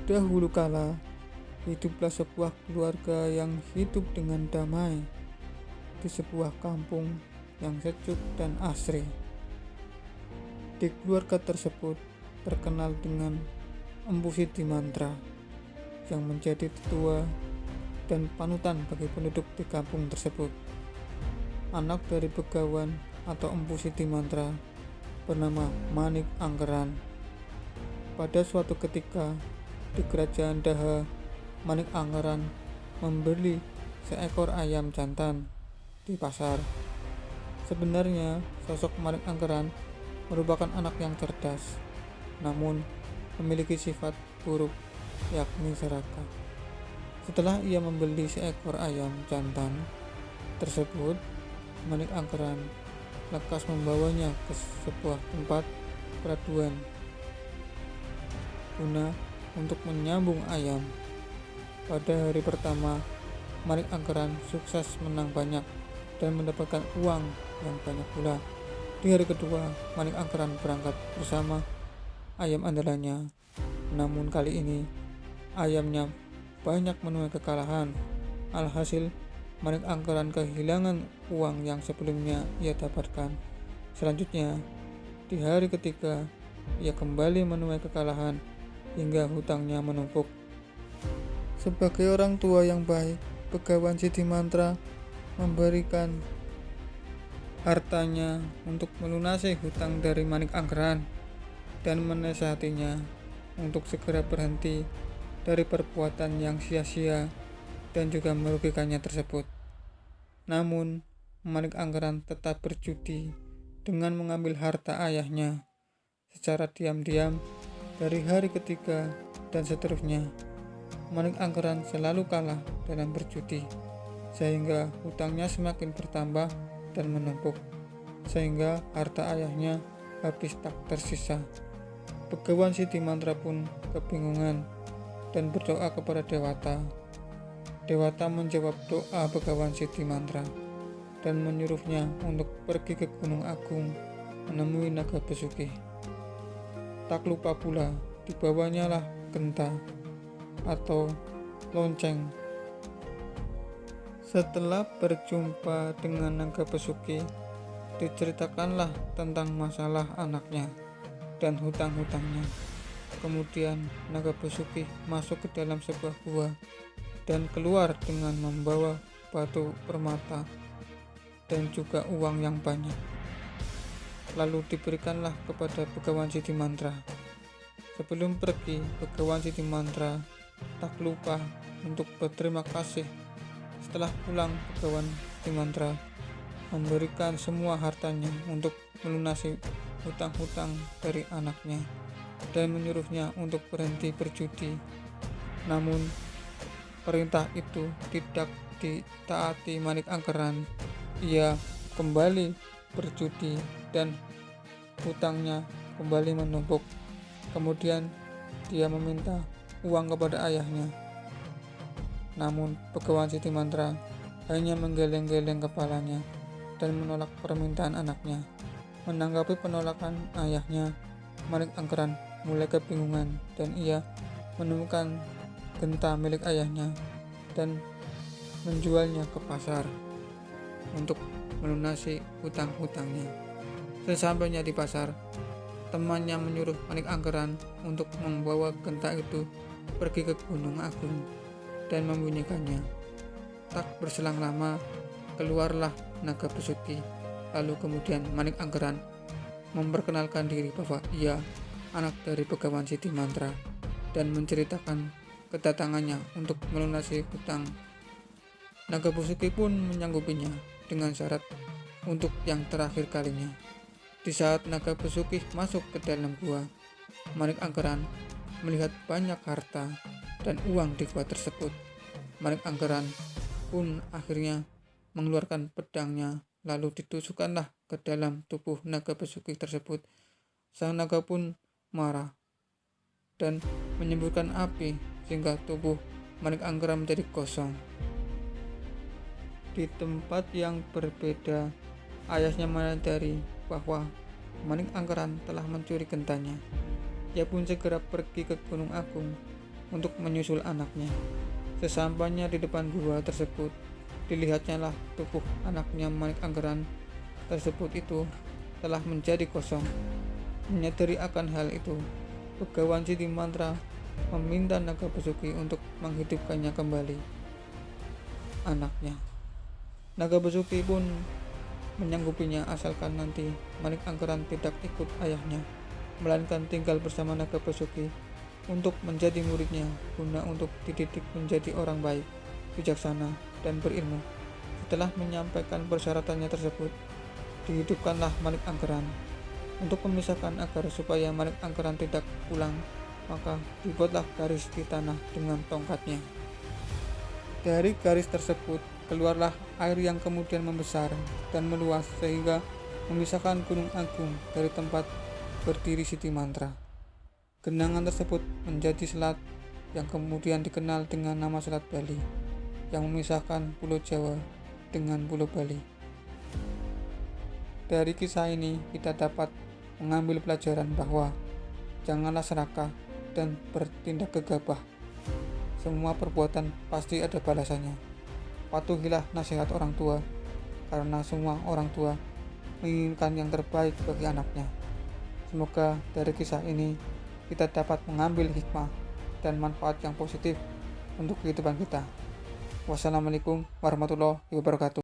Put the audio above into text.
Dahulu kala, hiduplah sebuah keluarga yang hidup dengan damai di sebuah kampung yang sejuk dan asri. Di keluarga tersebut terkenal dengan Empu Siti Mantra yang menjadi tetua dan panutan bagi penduduk di kampung tersebut. Anak dari begawan atau Empu Siti Mantra bernama Manik Angkeran. Pada suatu ketika di kerajaan Daha, Manik Angkeran membeli seekor ayam jantan di pasar. Sebenarnya sosok Manik Angkeran merupakan anak yang cerdas, namun memiliki sifat buruk, yakni serakah. Setelah ia membeli seekor ayam jantan tersebut, Manik Angkeran lekas membawanya ke sebuah tempat peraduan guna untuk menyambung ayam. Pada hari pertama, Manik Angkeran sukses menang banyak dan mendapatkan uang yang banyak pula. Di hari kedua, Manik Angkeran berangkat bersama ayam andalannya. Namun kali ini, ayamnya banyak menuai kekalahan. Alhasil, Manik Angkeran kehilangan uang yang sebelumnya ia dapatkan. Selanjutnya, di hari ketiga, ia kembali menuai kekalahan hingga hutangnya menumpuk. Sebagai orang tua yang baik, Begawan Siti Mantra memberikan hartanya untuk melunasi hutang dari Manik Angkeran dan menasihatinya untuk segera berhenti dari perbuatan yang sia-sia dan juga merugikannya tersebut. Namun, Manik Angkeran tetap berjudi dengan mengambil harta ayahnya secara diam-diam. Dari hari ketiga dan seterusnya, Manik Angkeran selalu kalah dalam berjudi, sehingga hutangnya semakin bertambah dan menumpuk, sehingga harta ayahnya habis tak tersisa. Begawan Siti Mantra pun kebingungan dan berdoa kepada Dewata. Dewata menjawab doa Begawan Siti Mantra dan menyuruhnya untuk pergi ke Gunung Agung menemui naga besuki. Tak lupa pula dibawanya lah genta atau lonceng. Setelah berjumpa dengan naga besuki, diceritakanlah tentang masalah anaknya dan hutang-hutangnya. Kemudian naga besuki masuk ke dalam sebuah gua dan keluar dengan membawa batu permata dan juga uang yang banyak. Lalu diberikanlah kepada Begawan Siti Mantra. Sebelum pergi, Begawan Siti Mantra tak lupa untuk berterima kasih. Setelah pulang, Begawan Siti Mantra memberikan semua hartanya untuk melunasi hutang-hutang dari anaknya dan menyuruhnya untuk berhenti berjudi. Namun perintah itu tidak ditaati Manik Angkeran. Ia kembali berjudi dan hutangnya kembali menumpuk. Kemudian dia meminta uang kepada ayahnya. Namun Begawan Siti Mantra hanya menggeleng-geleng kepalanya dan menolak permintaan anaknya. Menanggapi penolakan ayahnya, Manik Angkeran mulai kebingungan dan ia menemukan genta milik ayahnya dan menjualnya ke pasar untuk melunasi hutang-hutangnya. Sesampainya di pasar, temannya menyuruh Manik Angkeran untuk membawa genta itu pergi ke Gunung Agung dan membunyikannya. Tak berselang lama, keluarlah naga besuki. Lalu kemudian Manik Angkeran memperkenalkan diri bahwa ia anak dari Begawan Siti Mantra dan menceritakan kedatangannya untuk melunasi hutang. Naga besuki pun menyanggupinya dengan syarat untuk yang terakhir kalinya. Di saat naga besuki masuk ke dalam gua, Manik Angkeran melihat banyak harta dan uang di gua tersebut. Manik Angkeran pun akhirnya mengeluarkan pedangnya, lalu ditusukkanlah ke dalam tubuh naga besuki tersebut. Sang naga pun marah dan menyemburkan api sehingga tubuh Manik Angkeran menjadi kosong. Di tempat yang berbeda, ayahnya menyadari bahwa Manik Angkeran telah mencuri gentanya. Ia pun segera pergi ke Gunung Agung untuk menyusul anaknya. Sesampainya di depan gua tersebut, dilihatnya lah tubuh anaknya Manik Anggaran tersebut itu telah menjadi kosong. Menyadari akan hal itu, Begawan Siti Mantra meminta Naga Basuki untuk menghidupkannya kembali anaknya. Naga Basuki pun menyanggupinya asalkan nanti Manik Anggaran tidak ikut ayahnya, melainkan tinggal bersama Naga Basuki untuk menjadi muridnya guna untuk dididik menjadi orang baik, bijaksana, dan berilmu. Setelah menyampaikan persyaratannya tersebut, dihidupkanlah Manik Anggaran. Untuk memisahkan agar supaya Manik Anggaran tidak pulang, maka dibuatlah garis di tanah dengan tongkatnya. Dari garis tersebut keluarlah air yang kemudian membesar dan meluas sehingga memisahkan Gunung Agung dari tempat berdiri Siti Mantra. Genangan tersebut menjadi selat yang kemudian dikenal dengan nama Selat Bali, yang memisahkan Pulau Jawa dengan Pulau Bali. Dari kisah ini kita dapat mengambil pelajaran bahwa janganlah serakah dan bertindak gegabah. Semua perbuatan pasti ada balasannya. Patuhilah nasihat orang tua, karena semua orang tua menginginkan yang terbaik bagi anaknya. Semoga dari kisah ini kita dapat mengambil hikmah dan manfaat yang positif untuk kehidupan kita. Wassalamualaikum warahmatullahi wabarakatuh.